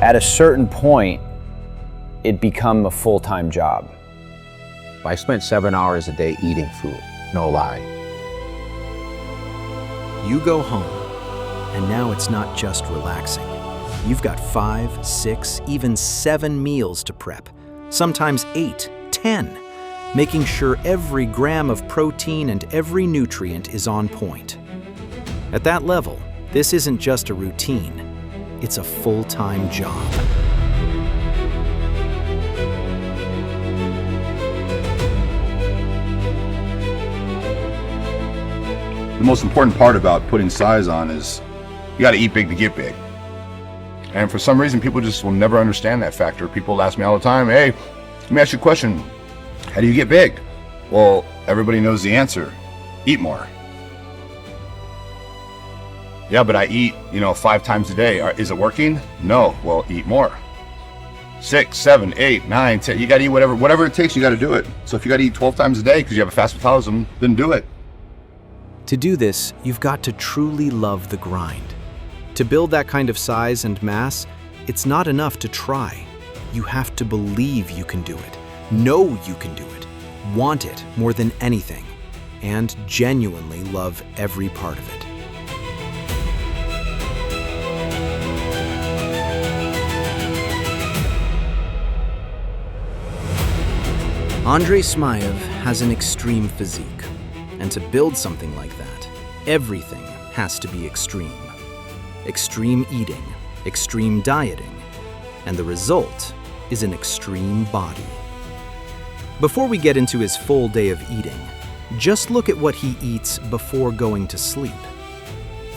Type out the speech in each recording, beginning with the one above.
At a certain point, it become a full-time job. I spent 7 hours a day eating food, no lie. You go home, and now it's not just relaxing. You've got 5, 6, even 7 meals to prep, sometimes 8, 10, making sure every gram of protein and every nutrient is on point. At that level, this isn't just a routine, it's a full-time job. The most important part about putting size on is you got to eat big to get big. And for some reason, people just will never understand that factor. People ask me all the time, hey, let me ask you a question. How do you get big? Well, everybody knows the answer. Eat more. Yeah, but I eat, 5 times a day. Is it working? No. Well, eat more. 6, 7, 8, 9, 10. You got to eat whatever it takes, you got to do it. So if you got to eat 12 times a day because you have a fast metabolism, then do it. To do this, you've got to truly love the grind. To build that kind of size and mass, it's not enough to try. You have to believe you can do it, know you can do it, want it more than anything, and genuinely love every part of it. Andrey Smaev has an extreme physique. And to build something like that, everything has to be extreme. Extreme eating, extreme dieting, and the result is an extreme body. Before we get into his full day of eating, just look at what he eats before going to sleep.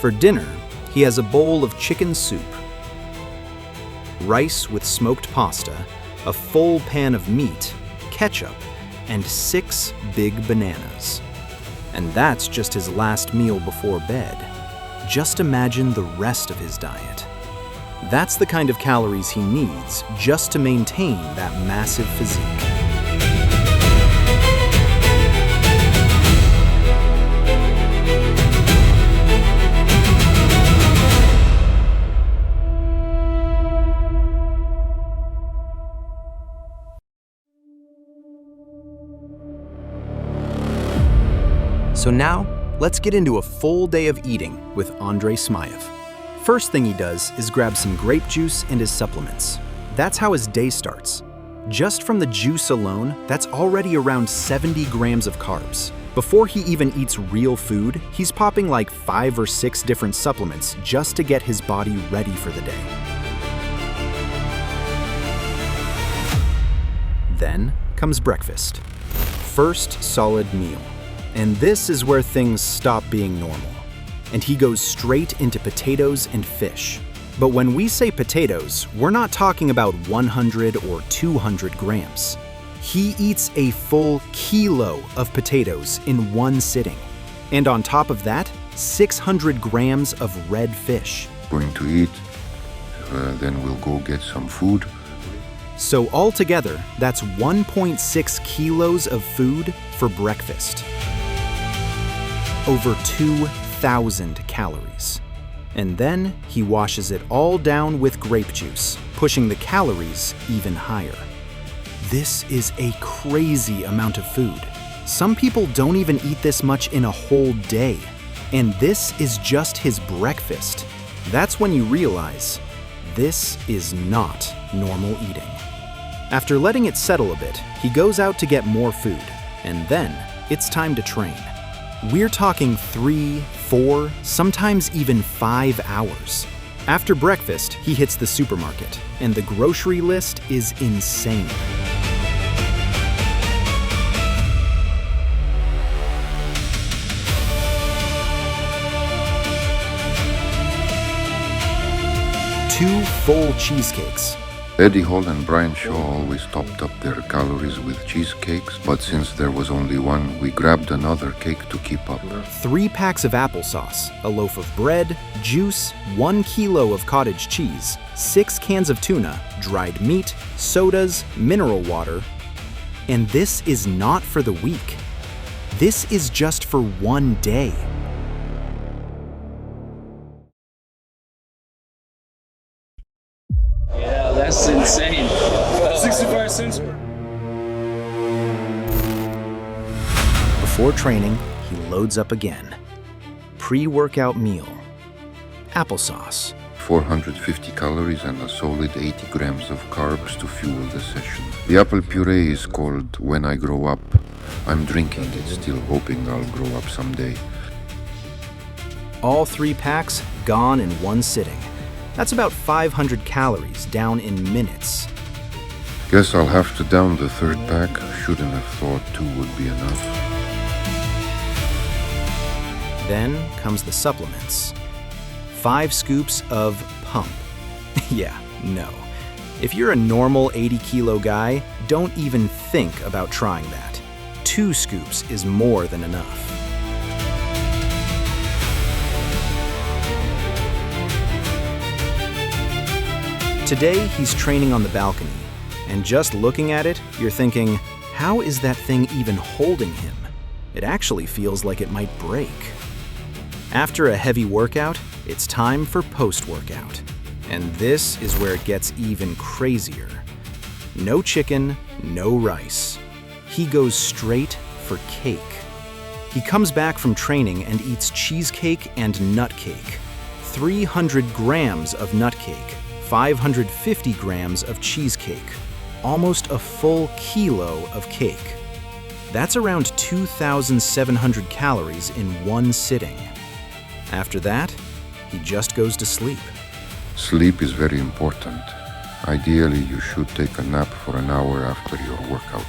For dinner, he has a bowl of chicken soup, rice with smoked pasta, a full pan of meat, ketchup, and 6 big bananas. And that's just his last meal before bed. Just imagine the rest of his diet. That's the kind of calories he needs just to maintain that massive physique. So now, let's get into a full day of eating with Andrey Smaev. First thing he does is grab some grape juice and his supplements. That's how his day starts. Just from the juice alone, that's already around 70 grams of carbs. Before he even eats real food, he's popping like 5 or 6 different supplements just to get his body ready for the day. Then comes breakfast. First solid meal. And this is where things stop being normal. And he goes straight into potatoes and fish. But when we say potatoes, we're not talking about 100 or 200 grams. He eats a full kilo of potatoes in one sitting. And on top of that, 600 grams of red fish. Going to eat, then we'll go get some food. So altogether, that's 1.6 kilos of food for breakfast. Over 2,000 calories. And then he washes it all down with grape juice, pushing the calories even higher. This is a crazy amount of food. Some people don't even eat this much in a whole day. And this is just his breakfast. That's when you realize this is not normal eating. After letting it settle a bit, he goes out to get more food. And then it's time to train. We're talking 3, 4, sometimes even 5 hours. After breakfast, he hits the supermarket, and the grocery list is insane. Two full cheesecakes. Eddie Hall and Brian Shaw always topped up their calories with cheesecakes, but since there was only one, we grabbed another cake to keep up. 3 packs of applesauce, a loaf of bread, juice, 1 kilo of cottage cheese, 6 cans of tuna, dried meat, sodas, mineral water. And this is not for the week. This is just for one day. Yeah. insane. 65 cents. Before training, he loads up again. Pre-workout meal. Applesauce. 450 calories and a solid 80 grams of carbs to fuel the session. The apple puree is called When I Grow Up. I'm drinking it, still hoping I'll grow up someday. All 3 packs gone in one sitting. That's about 500 calories down in minutes. Guess I'll have to down the 3rd pack. Shouldn't have thought 2 would be enough. Then comes the supplements. 5 scoops of pump. Yeah, no. If you're a normal 80-kilo guy, don't even think about trying that. 2 scoops is more than enough. Today, he's training on the balcony, and just looking at it, you're thinking, how is that thing even holding him? It actually feels like it might break. After a heavy workout, it's time for post-workout. And this is where it gets even crazier. No chicken, no rice. He goes straight for cake. He comes back from training and eats cheesecake and nut cake. 300 grams of nut cake, 550 grams of cheesecake, almost a full kilo of cake. That's around 2,700 calories in one sitting. After that, he just goes to sleep. Sleep is very important. Ideally, you should take a nap for an hour after your workout.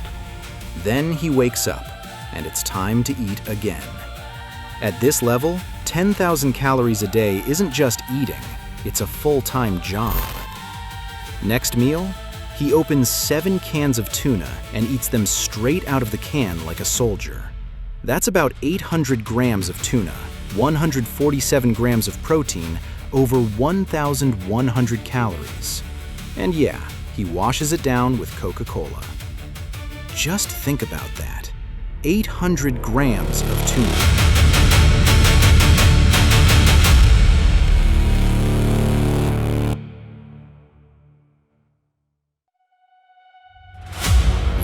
Then he wakes up, and it's time to eat again. At this level, 10,000 calories a day isn't just eating, it's a full-time job. Next meal, he opens 7 cans of tuna and eats them straight out of the can like a soldier. That's about 800 grams of tuna, 147 grams of protein, over 1,100 calories. And yeah, he washes it down with Coca-Cola. Just think about that. 800 grams of tuna.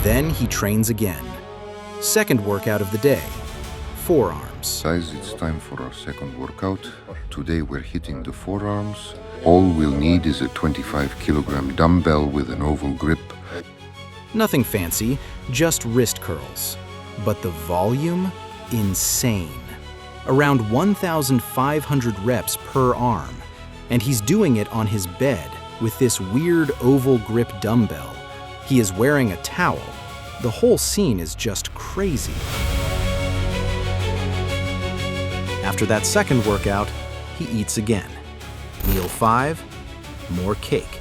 Then he trains again. Second workout of the day, forearms. Guys, it's time for our second workout. Today we're hitting the forearms. All we'll need is a 25-kilogram dumbbell with an oval grip. Nothing fancy, just wrist curls. But the volume? Insane. Around 1,500 reps per arm. And he's doing it on his bed with this weird oval grip dumbbell. He is wearing a towel. The whole scene is just crazy. After that second workout, he eats again. Meal 5, more cake.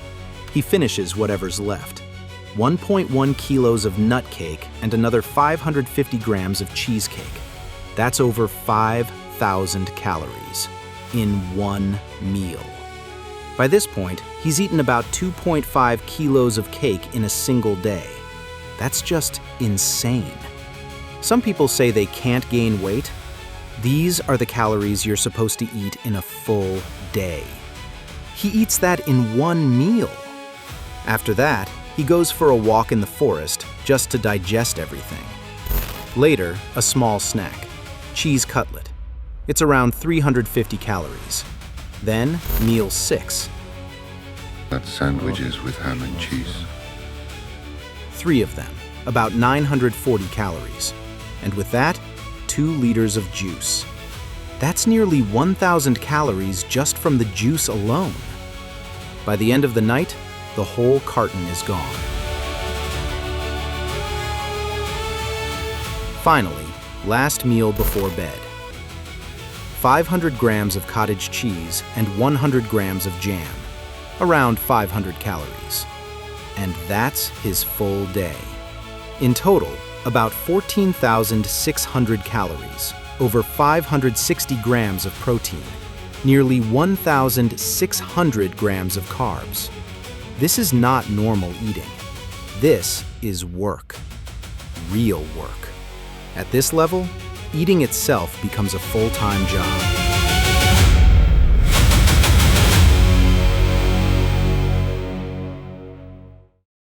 He finishes whatever's left. 1.1 kilos of nut cake and another 550 grams of cheesecake. That's over 5,000 calories in one meal. By this point, he's eaten about 2.5 kilos of cake in a single day. That's just insane. Some people say they can't gain weight. These are the calories you're supposed to eat in a full day. He eats that in one meal. After that, he goes for a walk in the forest just to digest everything. Later, a small snack, cheese cutlet. It's around 350 calories. Then, meal 6. That's sandwiches with ham and cheese. 3 of them, about 940 calories. And with that, 2 liters of juice. That's nearly 1,000 calories just from the juice alone. By the end of the night, the whole carton is gone. Finally, last meal before bed. 500 grams of cottage cheese and 100 grams of jam, around 500 calories. And that's his full day. In total, about 14,600 calories, over 560 grams of protein, nearly 1,600 grams of carbs. This is not normal eating. This is work. Real work. At this level, eating itself becomes a full-time job.